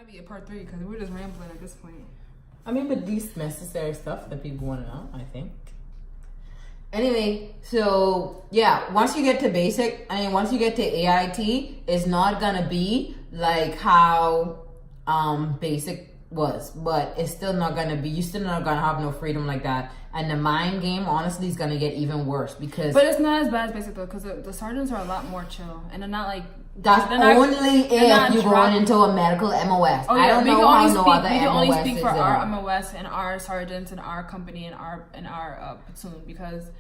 Might be a part 3 because we're just rambling at this point. I mean, but these necessary stuff that people want to know, I think. Anyway, so yeah, once you get to basic, once you get to AIT, it's not gonna be like how basic was, but it's still not gonna be, you're still not gonna have no freedom like that. And the mind game, honestly, is gonna get even worse because. But it's not as bad as basic though, because the sergeants are a lot more chill, and they're not like. That's only if you're going into a medical MOS. Oh yeah, I don't know how no other MOS. We can only speak for our MOS and our sergeants and our company and our platoon, because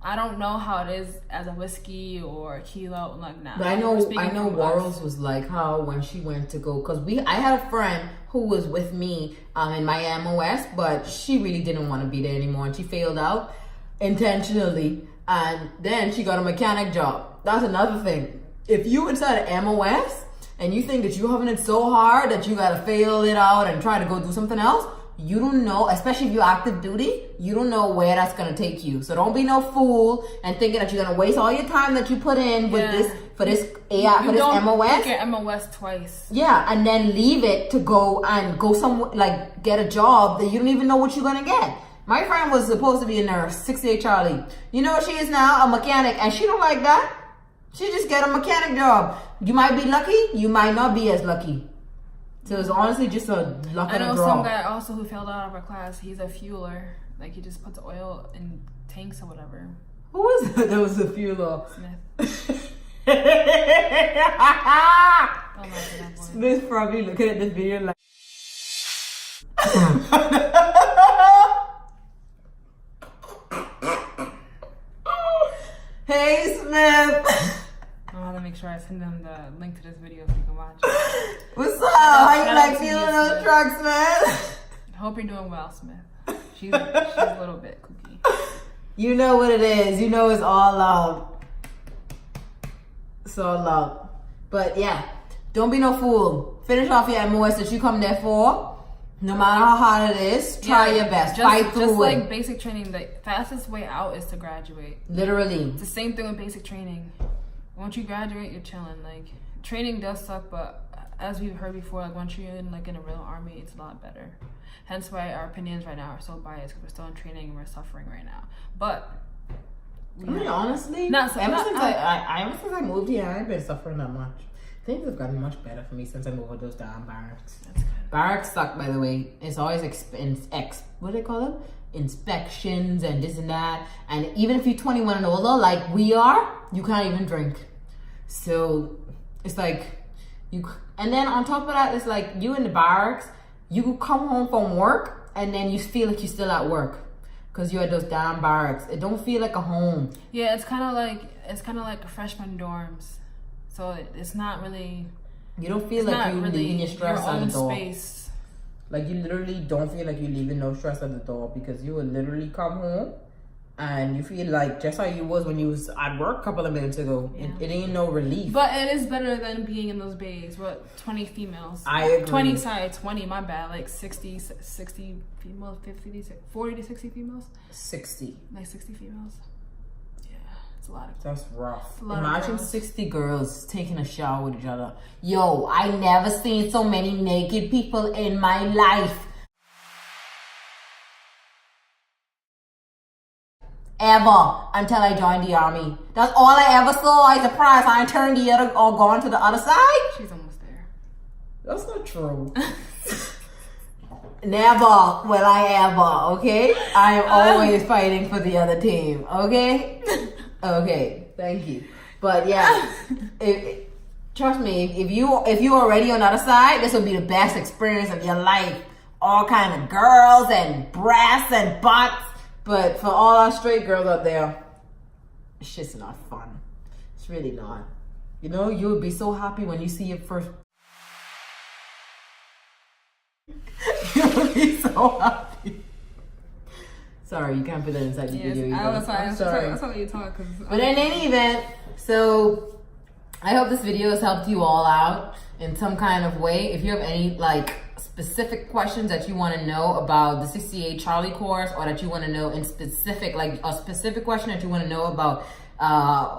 I don't know how it is as a whiskey or a kilo like that. But I know Warrels was like how when she went to go, because I had a friend who was with me in my MOS, but she really didn't want to be there anymore, and she failed out intentionally, and then she got a mechanic job. That's another thing. If you inside an MOS and you think that you're having it so hard that you gotta fail it out and try to go do something else, you don't know, especially if you're active duty, you don't know where that's gonna take you. So don't be no fool and thinking that you're gonna waste all your time that you put in with this MOS. Pick your MOS twice. Yeah, and then leave it to go somewhere, like get a job that you don't even know what you're gonna get. My friend was supposed to be a nurse, 68 Charlie. You know what she is now? A mechanic, and she don't like that. She just get a mechanic job. You might be lucky, you might not be as lucky. So it's honestly just a luck and a draw. I know some guy also who failed out of our class. He's a fueler. Like he just puts oil in tanks or whatever. Who was that? That was a fueler. Smith. Smith probably looking at this video like. Hey Smith. I'll have to make sure I send them the link to this video so you can watch it. What's up? How you like feeling those trucks, man? I hope you're doing well, Smith. She's a little bit kooky. You know what it is. You know it's all love. It's all love. But yeah, don't be no fool. Finish off your MOS that you come there for. No matter how hard it is, try your best. Fight through it. Just like basic training, the fastest way out is to graduate. Literally. It's the same thing with basic training. Once you graduate, you're chilling. Like, training does suck, but as we've heard before, like once you're in a real army, it's a lot better. Hence why our opinions right now are so biased, because we're still in training and we're suffering right now. But honestly, ever since I moved here, I ain't been suffering that much. Things have gotten much better for me since I moved to those damn barracks. That's good. Barracks suck, by the way. It's always what do they call them? Inspections and this and that. And even if you're 21 and older, like we are, you can't even drink. So it's like and then on top of that, it's like you in the barracks, you come home from work and then you feel like you're still at work because you're at those damn barracks. It don't feel like a home. Yeah, it's kind of like freshman dorms. So it's not really. You don't feel like you're leaving your stress at the door. Space. Like you literally don't feel like you're leaving no stress at the door, because you will literally come home and you feel like just how you was when you was at work a couple of minutes ago. Yeah. It ain't no relief. But it is better than being in those bays. What, 20 females? I agree. 20, my bad. Like 60 females, 40 to 60 females? 60. Like 60 females? Yeah, it's a lot of. That's rough. Imagine 60 girls taking a shower with each other. Yo, I never seen so many naked people in my life. Ever, until I joined the army. That's all I ever saw. I surprised I turned the other or gone to the other side. She's almost there. That's not true. Never will I ever, okay? I am always fighting for the other team, okay? Okay, thank you. But yeah, trust me, if you're already on the other side, this will be the best experience of your life. All kind of girls and breasts and butts. But for all our straight girls out there, it's just not fun. It's really not. You know, you would be so happy when you see your first. You would be so happy. Sorry, you can't put that inside the video. I'm sorry. That's how you talk. But in any event, so I hope this video has helped you all out in some kind of way. If you have any specific questions that you want to know about the 68 Charlie course, or that you want to know in specific, like a specific question that you want to know about,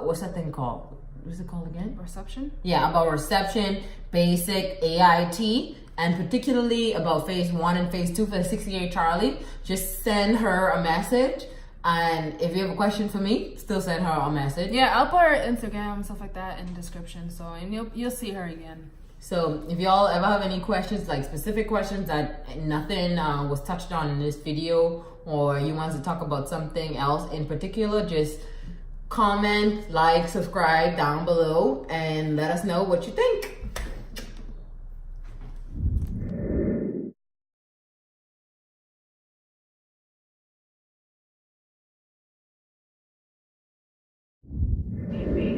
what's that thing called? What's it called again? Reception? Yeah, about reception, basic, AIT. and particularly about phase 1 and phase 2 for 68 Charlie, just send her a message. And if you have a question for me, still send her a message. Yeah, I'll put her Instagram and stuff like that in the description. So, and you'll see her again. So if y'all ever have any questions, like specific questions that nothing was touched on in this video, or you want to talk about something else in particular, just comment, like, subscribe down below and let us know what you think.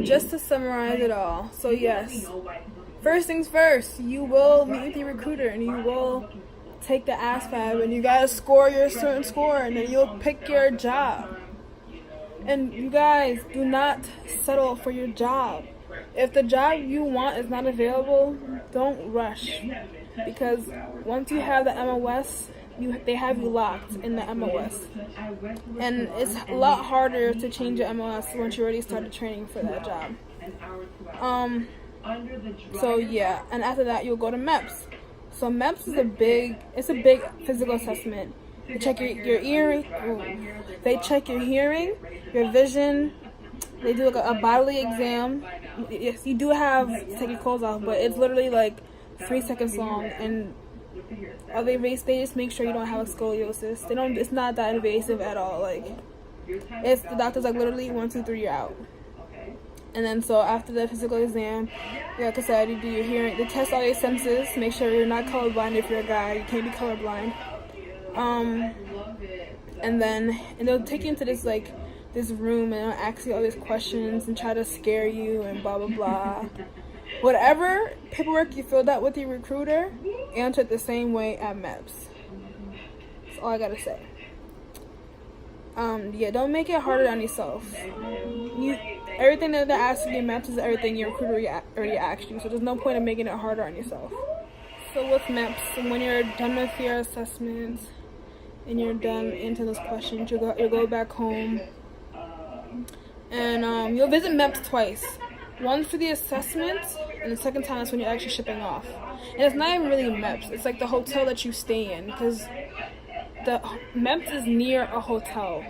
Just to summarize it all, so yes, first things first, you will meet with your recruiter and you will take the ASVAB and you gotta score your certain score and then you'll pick your job. And you guys, do not settle for your job. If the job you want is not available, don't rush, because once you have the MOS, they have you locked in the MOS, and it's a lot harder to change your MOS once you already started training for that job. So yeah, and after that you'll go to MEPS. So MEPS is a big physical assessment. They check your hearing, they check your hearing, your vision. They do like a bodily exam. Yes, you do have to take your clothes off, but it's literally like 3 seconds long, and they just make sure you don't have a scoliosis. It's not that invasive at all. Like, it's the doctor's like literally 1, 2, 3, you're out. And then so after the physical exam, like I said, you do your hearing. They test all your senses, make sure you're not colorblind. If you're a guy, you can't be colorblind. And they'll take you into this room and they'll ask you all these questions and try to scare you and blah blah blah. Whatever paperwork you filled out with your recruiter, answer it the same way at MEPS. That's all I gotta say. Yeah, don't make it harder on yourself. Everything that they're asking you in MEPS is everything your recruiter already asked you, so there's no point in making it harder on yourself. So with MEPS, when you're done with your assessments and you're done answering those questions, you'll go back home, and you'll visit MEPS twice. Once for the assessment, and the second time is when you're actually shipping off. And it's not even really MEPS, it's like the hotel that you stay in, because the MEPS is near a hotel.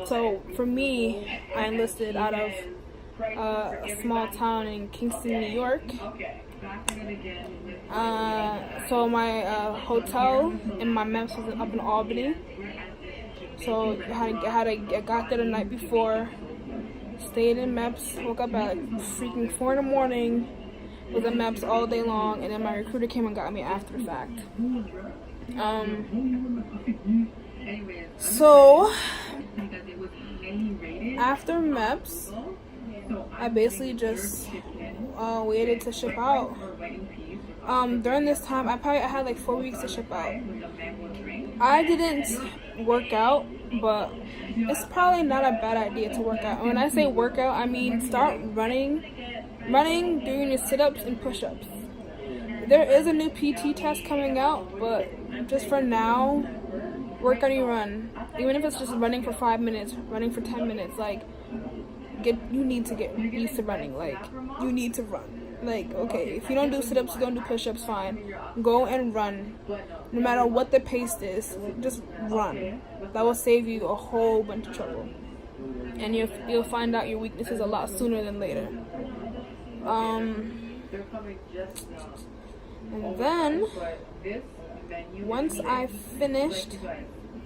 So for me, I enlisted out of a small town in Kingston, New York. So my hotel and my MEPS was up in Albany. So I got there the night before, stayed in MEPS, woke up at like freaking 4 in the morning, was in MEPS all day long, and then my recruiter came and got me after the fact. So after MEPS, I basically just waited to ship out. During this time, I had like 4 weeks to ship out. I didn't work out, but it's probably not a bad idea to work out. And when I say workout, I mean start running, doing your sit-ups and push-ups. There is a new PT test coming out, but just for now, work on your run. Even if it's just running for 5 minutes, running for 10 minutes, like, you need to get used to running. Like, you need to run. Like, okay, if you don't do sit-ups, you don't do push-ups, fine. Go and run. No matter what the pace is, just run. That will save you a whole bunch of trouble. And you'll find out your weaknesses a lot sooner than later. And then, once I finished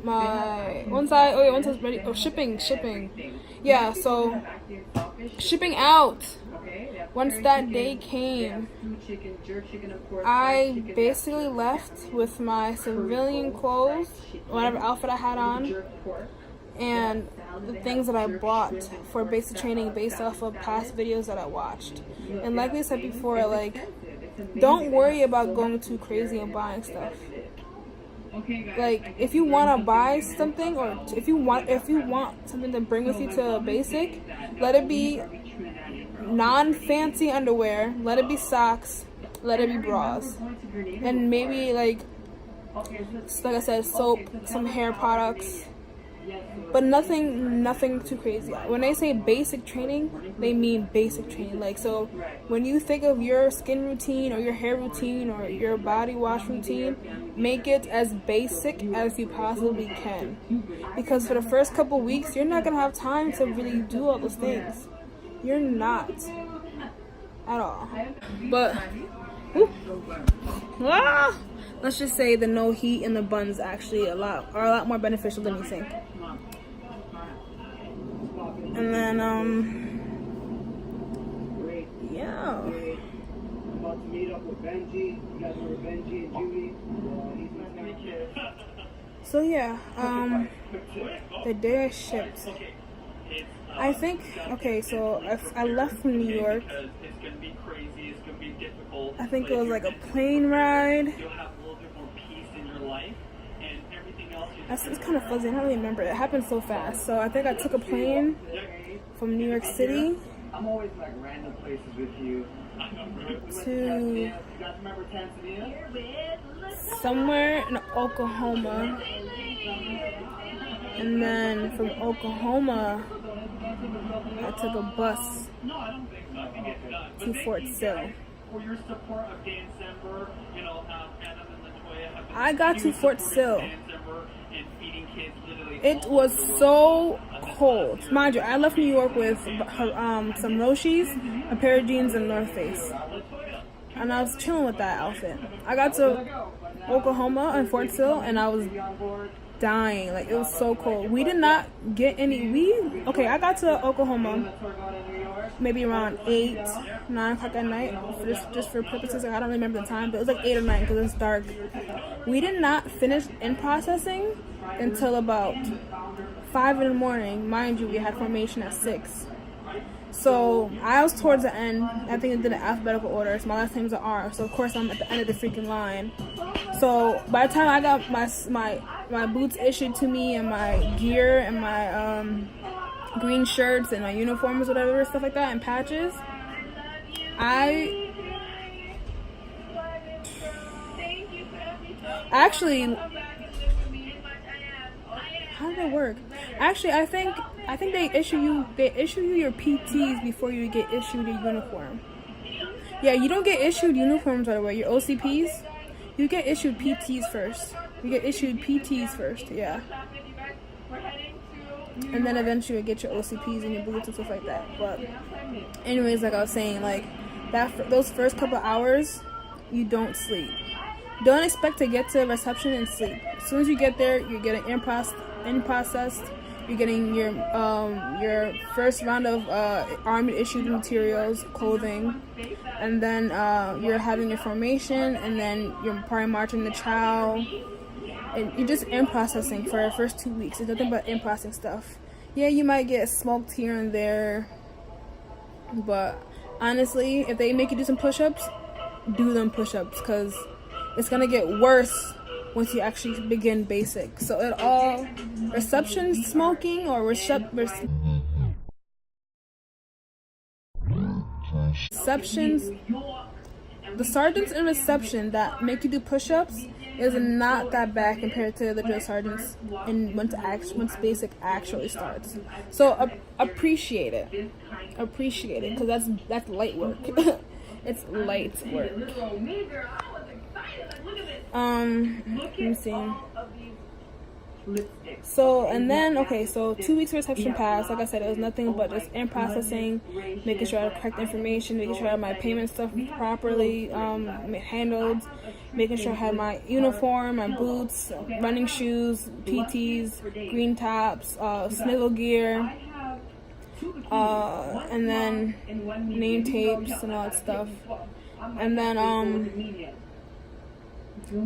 once I was ready, shipping. Yeah, so, shipping out. Once that day came, I basically left with my civilian clothes, whatever outfit I had on, and the things that I bought for basic training based off of past videos that I watched. And like we said before, like, don't worry about going too crazy and buying stuff. Like, if you want to buy something, or if you want something to bring with you to a let it be non-fancy underwear, let it be socks, let it be bras, and maybe like I said, soap, some hair products, but nothing too crazy. When they say basic training, they mean basic training. Like, so when you think of your skin routine or your hair routine or your body wash routine, make it as basic as you possibly can, because for the first couple weeks you're not gonna have time to really do all those things. You're not at all. But let's just say the no heat and the buns actually are a lot more beneficial than you think. And then yeah. About to meet up with Benji. You guys know Benji and Judy. So yeah, the day I shipped, I think, okay, so I left from New York. I think it was like a plane ride. It's kind of fuzzy, I don't really remember. It happened so fast. So I think I took a plane from New York City I'm always like random places with you. to somewhere in Oklahoma. And then from Oklahoma, I took a bus to Fort Sill. I got to Fort Sill. It was so cold. Mind you, I left New York with some Roshis, a pair of jeans, and North Face. And I was chilling with that outfit. I got to Oklahoma and Fort Sill, and I was dying. Like, it was so cold. We did not get any. I got to Oklahoma maybe around 8, 9 o'clock at night, just for purposes. I don't remember the time, but it was like 8 or 9 because it's dark. We did not finish in processing until about 5 in the morning. Mind you, we had formation at 6. So I was towards the end. I think it did an alphabetical order. So my last name's an R. So of course I'm at the end of the freaking line. So by the time I got my boots issued to me and my gear and my green shirts and my uniforms, whatever, stuff like that, and patches, I actually, how did it work? Actually, I think they issue you your PTs before you get issued a uniform. Yeah, you don't get issued uniforms right away. Your OCPs, you get issued PTs first. Yeah. And then eventually you get your OCPs and your boots and stuff like that. But anyways, like I was saying, like those first couple hours, you don't sleep. Don't expect to get to reception and sleep. As soon as you get there, you're getting in processed. You're getting your first round of Army issued materials, clothing, and then you're having your formation, and then you're probably marching the chow. And you're just in processing for the first 2 weeks. It's nothing but in processing stuff. Yeah, you might get smoked here and there, but honestly, if they make you do some push-ups, do them push-ups, because it's gonna get worse once you actually begin basic. So it all reception smoking or receptions. The sergeants in reception that make you do push-ups is not that bad compared to the drill sergeants and once basic actually starts. So appreciate it, because that's light work. It's light work. Let me see. So, and then, okay, so 2 weeks reception passed. Like I said, it was nothing but just in processing, making sure I had correct information, making sure I had my payment stuff properly handled, making sure I had my uniform, my boots, running shoes, PTs, green tops, snivel gear, and then name tapes and all that stuff. And then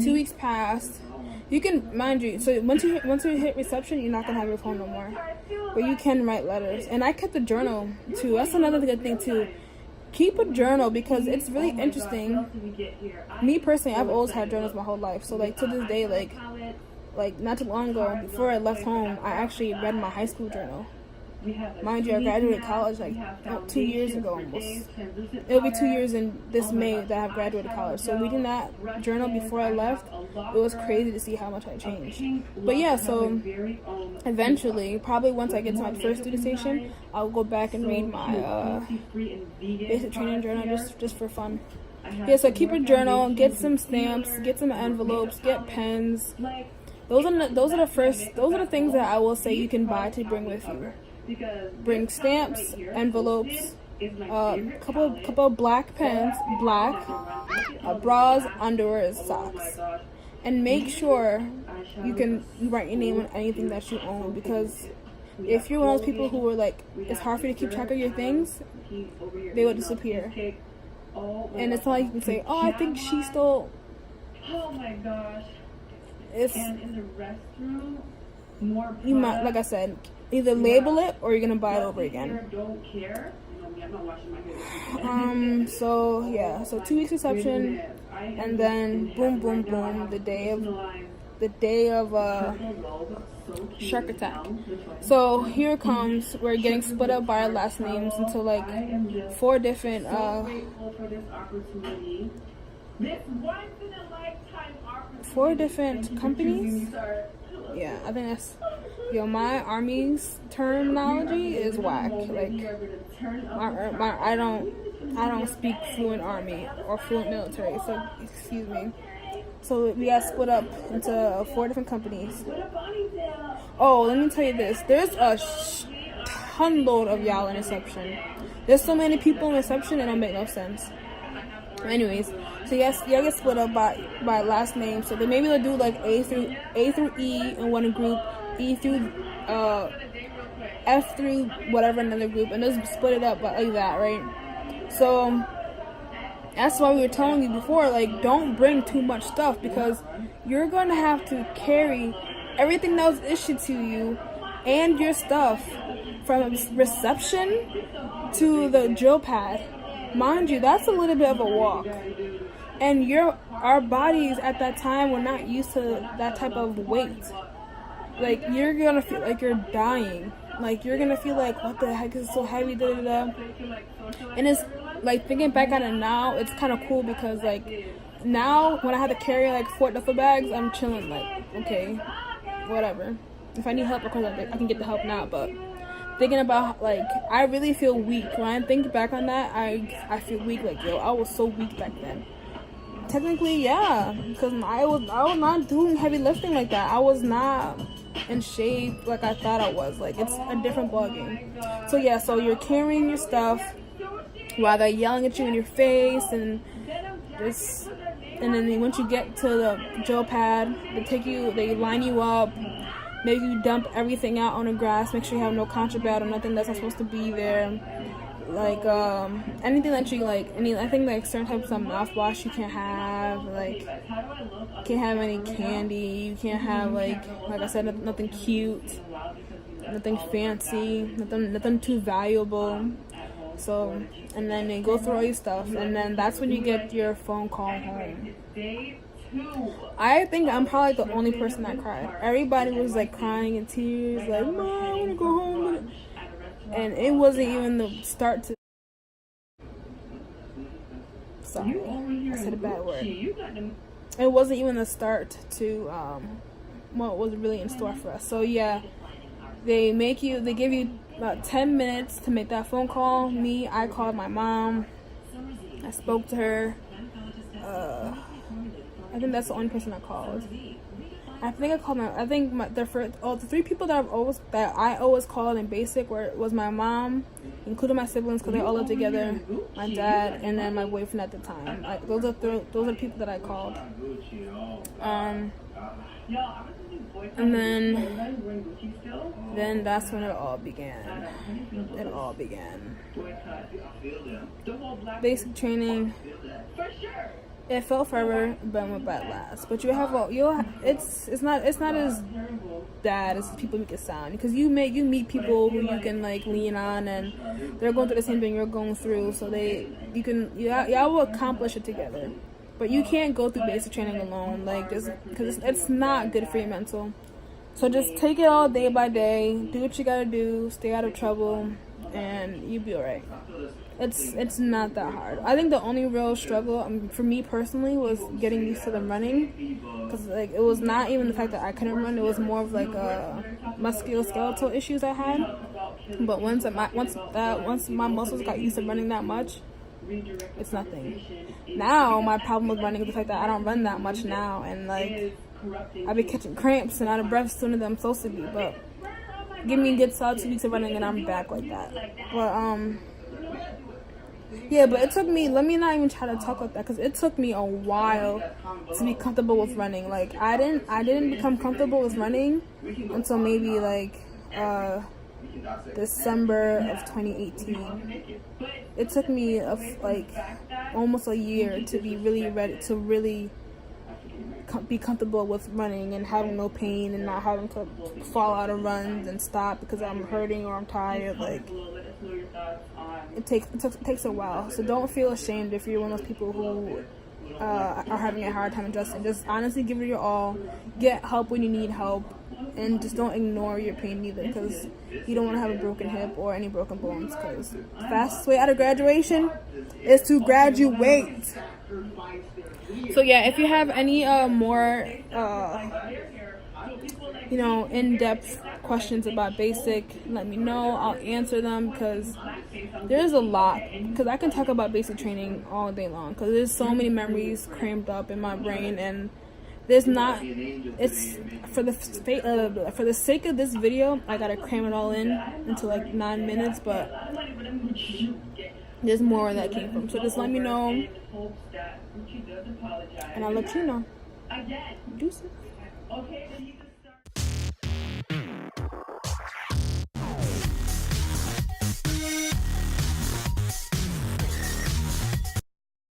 2 weeks passed. You can, mind you, so once you hit reception, you're not gonna have your phone no more, but you can write letters. And I kept a journal too. That's another good thing too. Keep a journal, because it's really interesting. Me personally, I've always had journals my whole life. So like to this day, like not too long ago, before I left home, I actually read my high school journal. Mind you, I graduated college like 2 years ago almost. It'll be 2 years in this May that I have graduated college. So reading that journal before I left, it was crazy to see how much I changed. But yeah, so eventually, probably once I get to my first student station, I'll go back and read my basic training journal just for fun. Yeah, so keep a journal, get some stamps, get some envelopes, get pens. Those are the things that I will say you can buy to bring with you. Bring stamps, envelopes, couple of black pens, bras, underwear, socks, and make sure you write your name on anything that you own, because if you're one of those people who are like, it's hard for you to keep track of your things, they will disappear. And it's not like you can say, oh, I think she stole. Oh my gosh. It's, and in the restroom, more you might, like I said, either label it or you're gonna buy it over again. Don't care. I'm not washing my hands. So yeah, so 2 weeks reception, and then boom, boom, boom, the day of Shark Attack. So here it comes. We're getting split up by our last names into like 4 different companies. Yeah, I think that's, my Army's terminology is whack. Like I don't speak fluent Army or fluent military, so excuse me. So we got split up into 4 different companies. Oh, let me tell you this. There's a ton load of y'all in reception. There's so many people in reception, it don't make no sense. Anyways, so yes, y'all get split up by last name. So they maybe they'll do like A through E in one group, E through F through whatever another group, and just split it up like that, right? So that's why we were telling you before, like, don't bring too much stuff, because you're going to have to carry everything that was issued to you and your stuff from reception to the drill pad. Mind you, that's a little bit of a walk. And our bodies at that time were not used to that type of weight. Like, you're going to feel like you're dying. Like, you're going to feel like, what the heck is so heavy, da da da. And it's like, thinking back on it now, it's kind of cool, because like now when I had to carry like 4 duffel bags, I'm chilling, like, okay, whatever. If I need help, of course I can get the help now. But thinking about, like, I really feel weak when I think back on that. I feel weak. Like, yo, I was so weak back then. Technically, yeah, because I was not doing heavy lifting like that. I was not in shape like I thought I was. Like, it's a different ballgame. So yeah, so you're carrying your stuff while they're yelling at you in your face, and then once you get to the drill pad, they line you up, maybe you dump everything out on the grass, make sure you have no contraband or nothing that's not supposed to be there, like anything that you like. I think like certain types of mouthwash you can't have, like you can't have any candy, you can't have like I said, nothing cute, nothing fancy, nothing too valuable. So, and then they go through all your stuff, and then that's when you get your phone call home. I think I'm probably the only person that cried. Everybody was like crying in tears, like, Mom, I want to go home. And it wasn't even the start to... Sorry, I said a bad word. It wasn't even the start to what was really in store for us. So yeah, they give you about 10 minutes to make that phone call. I called my mom. I spoke to her. I think that's the only person I called. I think I called the 3 people that I always called in basic was my mom, including my siblings, because they all live together, my dad, and then my boyfriend at the time. Like, those are the people that I called. And then that's when it all began. Basic training. It felt forever, but it went by at last. But it's not as bad as people make it sound, because you meet people who you can like lean on, and they're going through the same thing you're going through, so y'all will accomplish it together. But you can't go through basic training alone, like, just because it's not good for your mental. So just take it all day by day. Do what you gotta do. Stay out of trouble, and you'll be alright. It's not that hard. I think the only real struggle for me personally was getting used to the running, because like it was not even the fact that I couldn't run. It was more of like musculoskeletal issues I had. But once my muscles got used to running that much, it's nothing. Now my problem with running is the fact that I don't run that much now, and like I be catching cramps and out of breath sooner than I'm supposed to be. But give me a good solid 2 weeks of running and I'm back like that. But yeah, but it took me, let me not even try to talk like that, because it took me a while to be comfortable with running. Like I didn't become comfortable with running until maybe like December of 2018. It took me like almost a year to be really ready to really be comfortable with running and having no pain and not having to fall out of runs and stop because I'm hurting or I'm tired. Like it takes a while. So don't feel ashamed if you're one of those people who are having a hard time adjusting. Just honestly give it your all. Get help when you need help, and just don't ignore your pain either, because you don't want to have a broken hip or any broken bones, because the fastest way out of graduation is to graduate. So yeah, if you have any more in-depth questions about basic, let me know. I'll answer them, because there's a lot. Because I can talk about basic training all day long, because there's so many memories crammed up in my brain, and there's not, it's for the sake of this video, I gotta cram it all into like 9 minutes, but there's more where that came from. So just let me know, and I'll let you know. Deuces.